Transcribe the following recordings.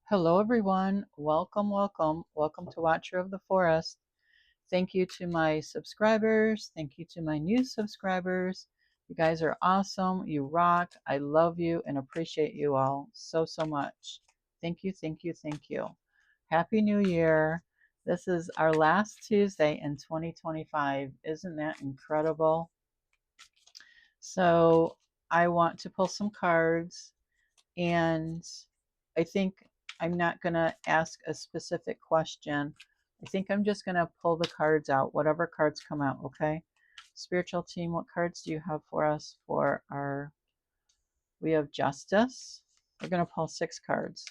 Hello, everyone. Welcome, welcome. Welcome to Watcher of the Forest. Thank you to my subscribers. Thank you to my new subscribers. You guys are awesome. You rock. I love you and appreciate you all so, so much. Thank you, thank you, thank you. Happy New Year. This is our last Tuesday in 2025. Isn't that incredible? So, I want to pull some cards, and I think I'm not going to ask a specific question. I think I'm just going to pull the cards out, whatever cards come out, okay? Spiritual team, what cards do you have for us for our, we have justice. We're going to pull 6 cards.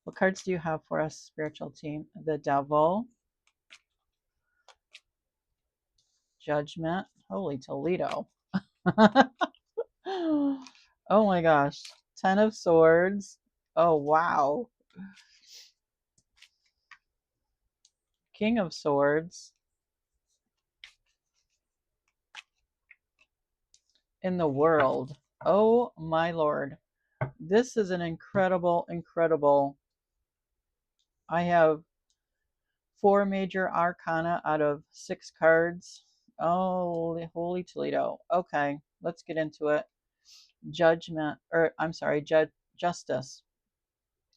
What cards do you have for us, spiritual team? The devil, judgment, holy Toledo. Oh my gosh. 10 of swords. Oh, wow. King of swords. In the world. Oh my lord. This is an incredible, incredible. I have 4 major arcana out of 6 cards. Oh, holy Toledo. Okay, let's get into it. Judgment, or I'm sorry, justice.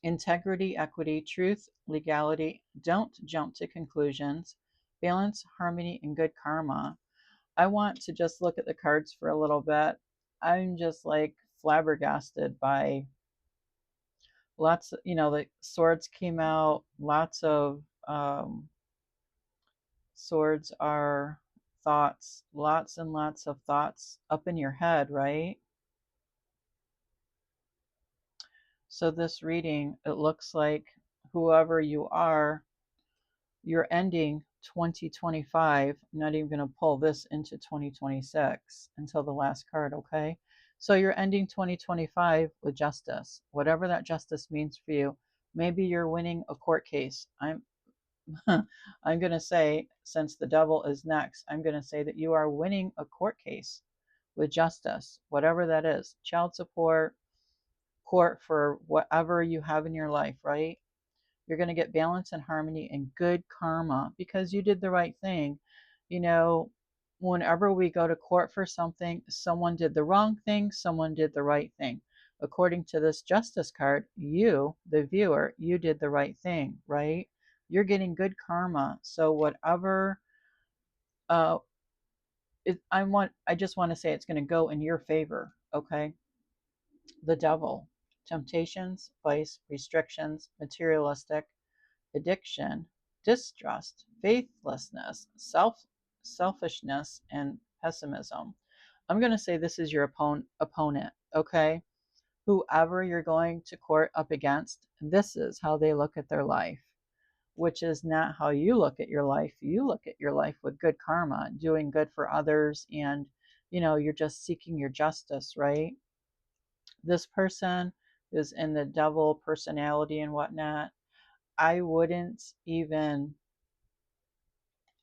Integrity, equity, truth, legality. Don't jump to conclusions. Balance, harmony, and good karma. I want to just look at the cards for a little bit. I'm just like flabbergasted by lots of, the swords came out. Lots of swords are thoughts, lots and lots of thoughts up in your head, right? So, this reading, it looks like whoever you are, you're ending 2025. I'm not even going to pull this into 2026 until the last card, okay? So you're ending 2025 with justice, whatever that justice means for you. Maybe you're winning a court case. I'm going to say, since the devil is next, I'm going to say that you are winning a court case with justice, whatever that is. Child support, court for whatever you have in your life, right? You're going to get balance and harmony and good karma because you did the right thing. You know, whenever we go to court for something, someone did the wrong thing, someone did the right thing. According to this justice card, you, the viewer, you did the right thing, right? You're getting good karma. So whatever uh I just want to say it's going to go in your favor, okay? The devil, temptations, vice, restrictions, materialistic, addiction, distrust, faithlessness, selfishness, and pessimism. I'm going to say this is your opponent, okay? Whoever you're going to court up against, this is how they look at their life, which is not how you look at your life. You look at your life with good karma, doing good for others, and you're just seeking your justice, right? This person is in the devil personality and whatnot. I wouldn't even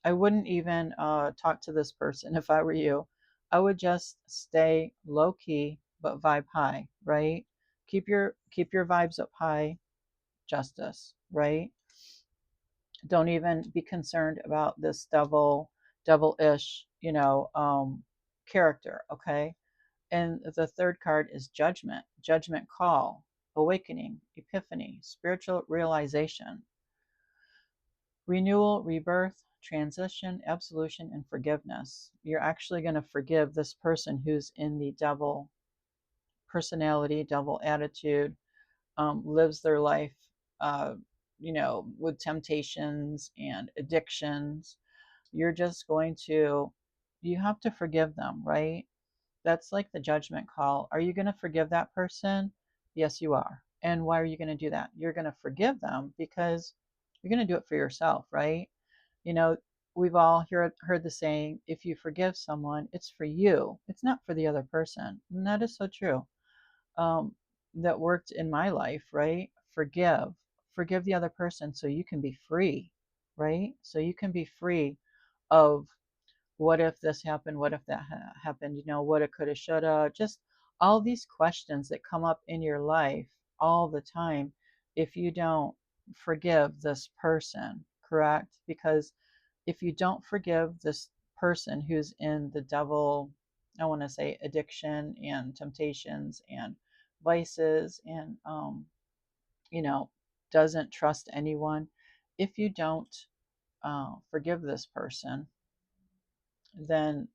talk to this person if I were you. I would just stay low key but vibe high, right? Keep your vibes up high, justice, right? Don't even be concerned about this devilish, character, okay? And the third card is judgment call, awakening, epiphany, spiritual realization, renewal, rebirth, transition, absolution, and forgiveness. You're actually going to forgive this person who's in the devil personality, devil attitude, lives their life, with temptations and addictions. You're just going to, you have to forgive them, right? That's like the judgment call. Are you going to forgive that person? Yes, you are. And why are you going to do that? You're going to forgive them because you're going to do it for yourself, right? You know, we've all heard the saying, if you forgive someone, it's for you. It's not for the other person. And that is so true. Um, that worked in my life, right? Forgive the other person so you can be free, right? So you can be free of what if this happened, what if that happened, what it coulda, shoulda, just all these questions that come up in your life all the time if you don't forgive this person, correct? Because if you don't forgive this person who's in the devil, I want to say addiction and temptations and vices and, you know, doesn't trust anyone, if you don't forgive this person, then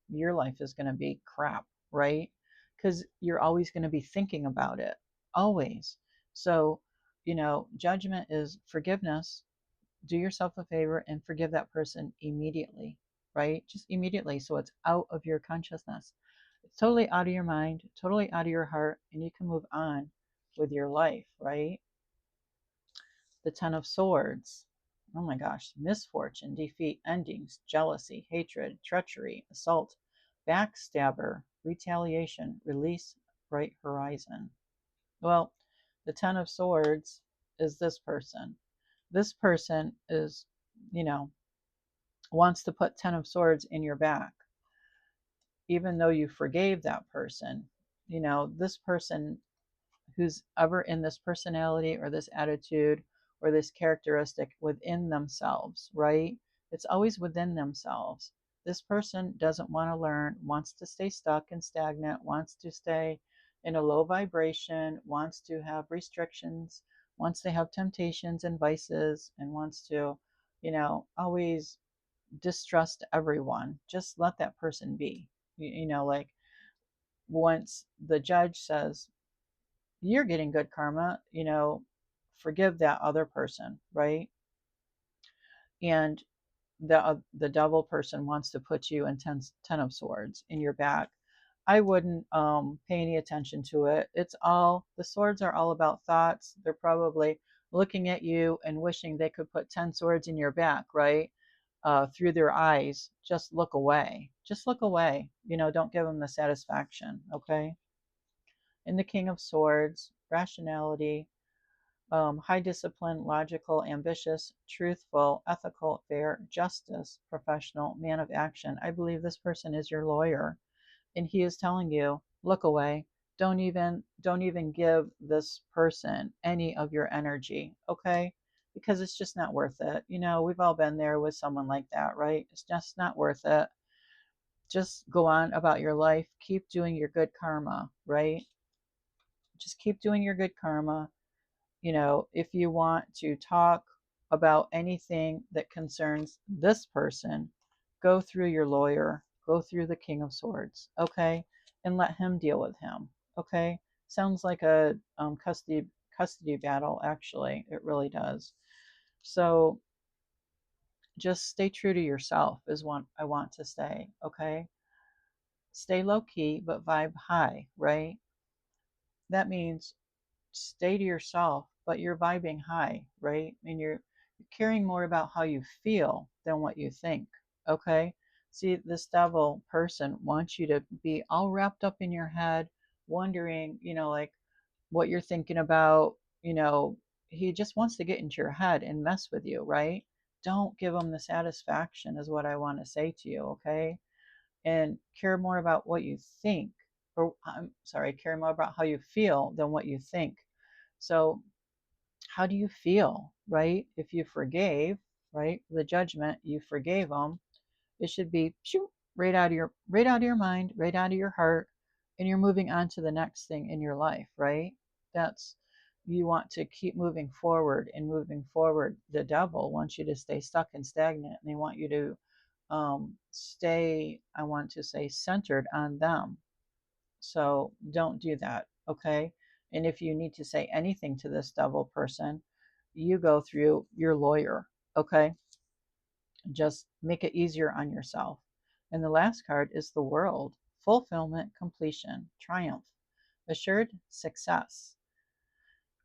your life is going to be crap, right? Because you're always going to be thinking about it, always. So, judgment is forgiveness. Do yourself a favor and forgive that person immediately, right? Just immediately. So it's out of your consciousness. It's totally out of your mind, totally out of your heart, and you can move on with your life, right? The Ten of Swords. Oh my gosh, misfortune, defeat, endings, jealousy, hatred, treachery, assault, backstabber, retaliation, release, bright horizon. Well, the Ten of Swords is this person. This person is, you know, wants to put Ten of Swords in your back, even though you forgave that person. This person who's ever in this personality or this attitude or this characteristic within themselves, right? It's always within themselves. This person doesn't want to learn, wants to stay stuck and stagnant, wants to stay in a low vibration, wants to have restrictions, wants to have temptations and vices, and wants to, always distrust everyone. Just let that person be. Like once the judge says, you're getting good karma, forgive that other person, right? And the devil person wants to put you in ten of swords in your back. I wouldn't pay any attention to it. The swords are all about thoughts. They're probably looking at you and wishing they could put 10 swords in your back, right? Through their eyes. Just look away. Just look away. Don't give them the satisfaction, okay? And the King of Swords, rationality, high discipline, logical, ambitious, truthful, ethical, fair, justice, professional, man of action. I believe this person is your lawyer, and he is telling you, look away. Don't even give this person any of your energy, okay? Because it's just not worth it. We've all been there with someone like that, right? It's just not worth it. Just go on about your life. Keep doing your good karma, right? Just keep doing your good karma. If you want to talk about anything that concerns this person, go through your lawyer, go through the King of Swords, okay? And let him deal with him, okay? Sounds like a custody battle, actually. It really does. So just stay true to yourself is what I want to say, okay? Stay low key, but vibe high, right? That means stay to yourself, but you're vibing high, right? And you're caring more about how you feel than what you think, okay? See, this devil person wants you to be all wrapped up in your head, wondering, like what you're thinking about, he just wants to get into your head and mess with you, right? Don't give him the satisfaction, is what I want to say to you, okay? And care more about what you think, or I'm sorry, care more about how you feel than what you think. So, how do you feel, right? If you forgave, right, the judgment, you forgave them, it should be right out of your mind, right out of your heart, and you're moving on to the next thing in your life, right? That's You want to keep moving forward and moving forward. The devil wants you to stay stuck and stagnant, and they want you to stay, I want to say, centered on them. So don't do that, okay? And if you need to say anything to this devil person, you go through your lawyer, okay? Just make it easier on yourself. And the last card is the World. Fulfillment, completion, triumph, assured success,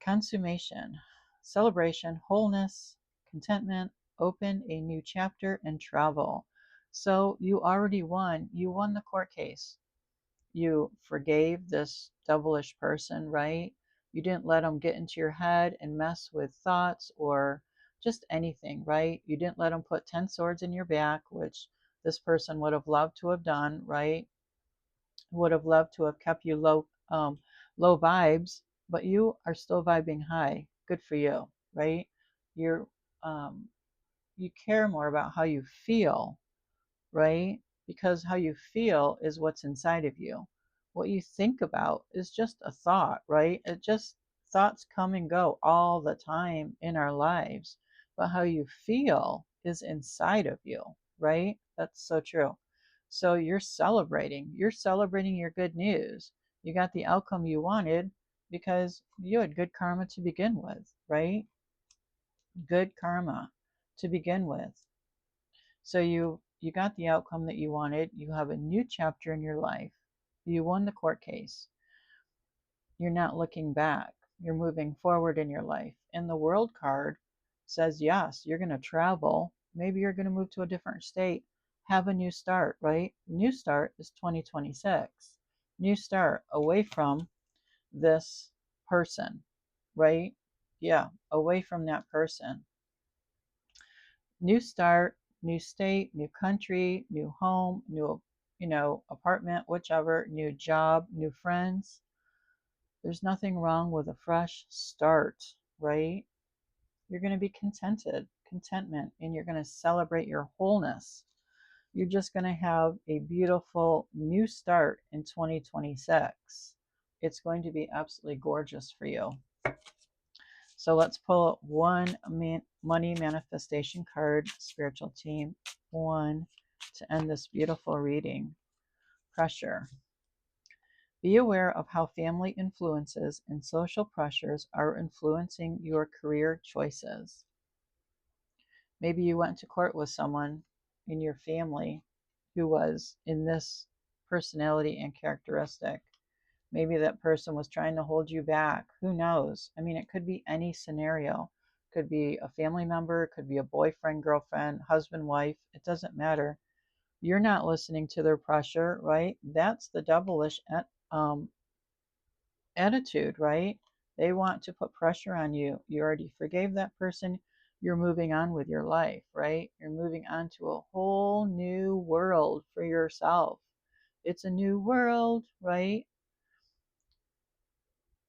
consummation, celebration, wholeness, contentment, open a new chapter, and travel. So you already won. You won the court case. You forgave this devilish person, right? You didn't let them get into your head and mess with thoughts or just anything, right? You didn't let them put 10 swords in your back, which this person would have loved to have done, right? Would have loved to have kept you low vibes, but you are still vibing high. Good for you, right? You're you care more about how you feel, right? Because how you feel is what's inside of you. What you think about is just a thought, right? It just thoughts come and go all the time in our lives. But how you feel is inside of you, right? That's so true. So you're celebrating your good news. You got the outcome you wanted because you had good karma to begin with, right? Good karma to begin with. So you got the outcome that you wanted. You have a new chapter in your life. You won the court case. You're not looking back. You're moving forward in your life. And the world card says, yes, you're going to travel. Maybe you're going to move to a different state. Have a new start, right? New start is 2026. New start away from this person, right? Yeah, away from that person. New start, new state, new country, new home, new, apartment, whichever, new job, new friends. There's nothing wrong with a fresh start, right? You're going to be contentment, and you're going to celebrate your wholeness. You're just going to have a beautiful new start in 2026. It's going to be absolutely gorgeous for you. So let's pull one money manifestation card, spiritual team, one to end this beautiful reading. Pressure. Be aware of how family influences and social pressures are influencing your career choices. Maybe you went to court with someone in your family who was in this personality and characteristic. Maybe that person was trying to hold you back. Who knows? I mean, it could be any scenario. It could be a family member, it could be a boyfriend, girlfriend, husband, wife. It doesn't matter. You're not listening to their pressure, right? That's the devilish attitude, right? They want to put pressure on you. You already forgave that person. You're moving on with your life, right? You're moving on to a whole new world for yourself. It's a new world, right?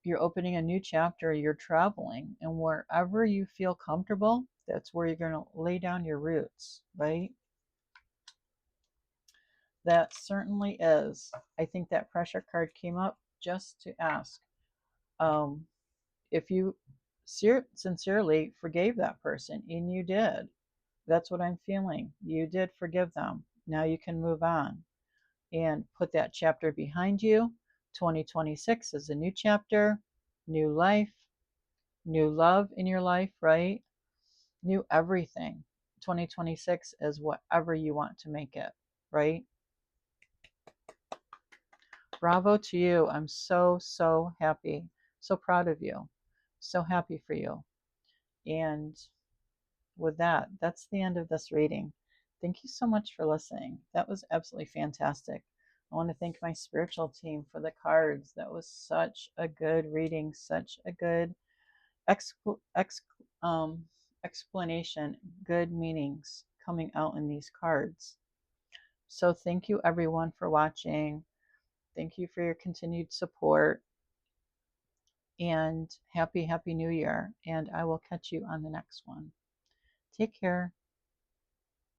You're opening a new chapter, you're traveling, and wherever you feel comfortable, that's where you're going to lay down your roots, right? That certainly is. I think that pressure card came up just to ask if you sincerely forgave that person, and you did. That's what I'm feeling. You did forgive them. Now you can move on and put that chapter behind you. 2026 is a new chapter, new life, new love in your life, right? New everything. 2026 is whatever you want to make it, right? Bravo to you. I'm so, so happy. So proud of you. So happy for you. And with that, that's the end of this reading. Thank you so much for listening. That was absolutely fantastic. I want to thank my spiritual team for the cards. That was such a good reading, such a good um, explanation, good meanings coming out in these cards. So thank you everyone for watching. Thank you for your continued support, and happy new year, and I will catch you on the next one. Take care.